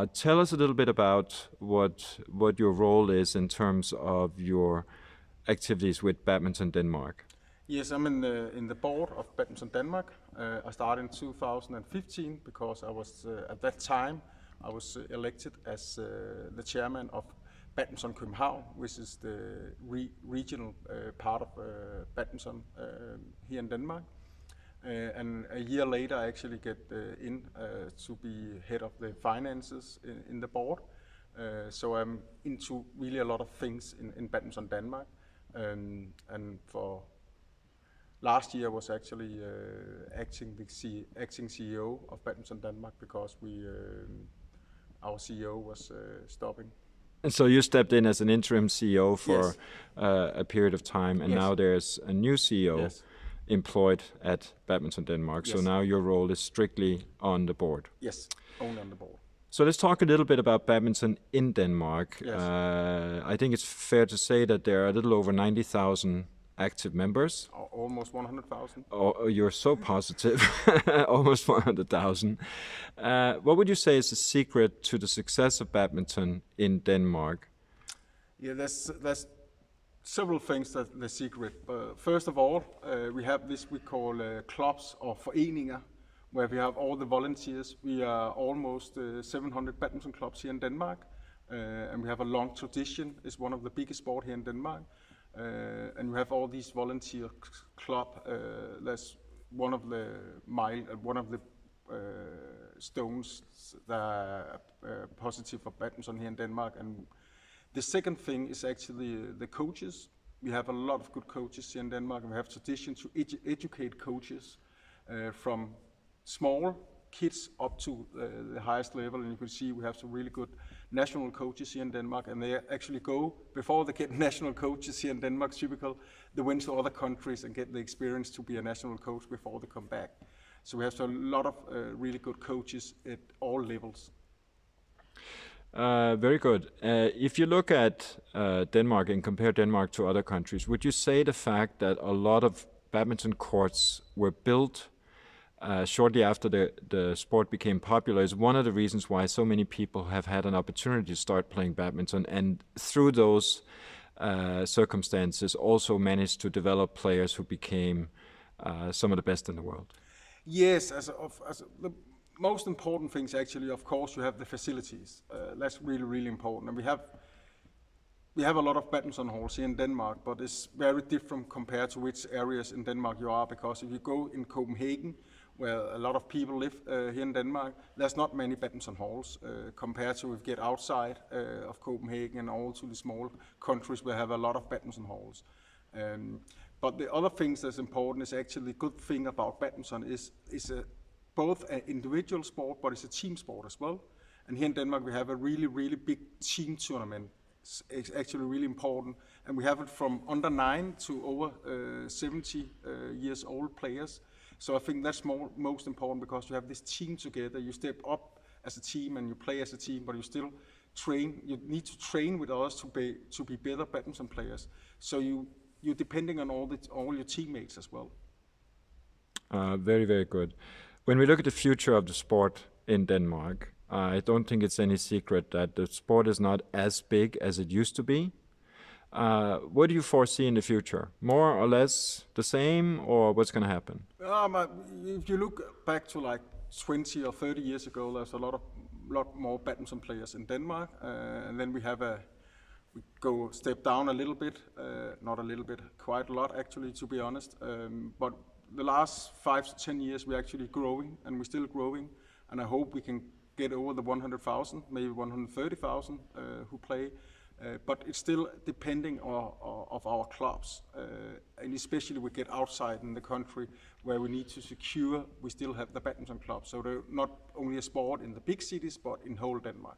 Tell us a little bit about what your role is in terms of your activities with Badminton Denmark. Yes, I'm in the board of Badminton Denmark. I started in 2015 because I was at that time I was elected as the chairman of Badminton København, which is the regional part of badminton here in Denmark. And a year later, I actually get in to be head of the finances in the board. So I'm into really a lot of things in Badminton Denmark. And for last year, I was actually acting CEO of Badminton Denmark because our CEO was stopping. And so you stepped in as an interim CEO for Yes. A period of time, and Yes. now there's a new CEO Yes. employed at Badminton Denmark. So Yes. now your role is strictly on the board. Yes, only on the board. So let's talk a little bit about badminton in Denmark. Yes. I think it's fair to say that there are a little over 90,000 active members. Almost 100,000. Oh, you're so positive. Almost 100,000. What would you say is the secret to the success of badminton in Denmark? Yeah, there's several things that the secret. First of all, we have this we call clubs or foreninger, where we have all the volunteers. We are almost 700 badminton clubs here in Denmark, and we have a long tradition. It's one of the biggest sport here in Denmark, and we have all these volunteer club. That's one of the stones that are positive for badminton here in Denmark. And the second thing is actually the coaches. We have a lot of good coaches here in Denmark, and we have tradition to educate coaches from small kids up to the highest level. And you can see we have some really good national coaches here in Denmark, and they actually go, before they get national coaches here in Denmark, typical, they went to other countries and get the experience to be a national coach before they come back. So we have a lot of really good coaches at all levels. Very good. If you look at Denmark and compare Denmark to other countries, would you say the fact that a lot of badminton courts were built shortly after the sport became popular is one of the reasons why so many people have had an opportunity to start playing badminton, and through those circumstances also managed to develop players who became some of the best in the world? Yes, the most important things actually, of course, you have the facilities. That's really, really important. And we have a lot of badminton halls here in Denmark, but it's very different compared to which areas in Denmark you are, because if you go in Copenhagen, where a lot of people live here in Denmark, there's not many badminton halls compared to if you get outside of Copenhagen and all to the small countries where have a lot of badminton halls. But the other things that's important is actually the good thing about badminton is both an individual sport, but it's a team sport as well. And here in Denmark we have a really, really big team tournament. It's actually really important, and we have it from under 9 to over 70 years old players. So I think that's most important, because you have this team together. You step up as a team and you play as a team, but you still train. You need to train with others to be better badminton players. So you're depending on all your teammates as well. Very, very good. When we look at the future of the sport in Denmark, I don't think it's any secret that the sport is not as big as it used to be. What do you foresee in the future? More or less the same, or what's going to happen? If you look back to like 20 or 30 years ago, there's a lot more badminton players in Denmark, and then we go step down a little bit, not a little bit, quite a lot actually, to be honest. But the last 5 to 10 years we're actually growing, and we're still growing, and I hope we can get over the 100,000, maybe 130,000 who play. But it's still depending of our clubs, and especially we get outside in the country where we need to secure we still have the badminton clubs. So they're not only a sport in the big cities, but in whole Denmark.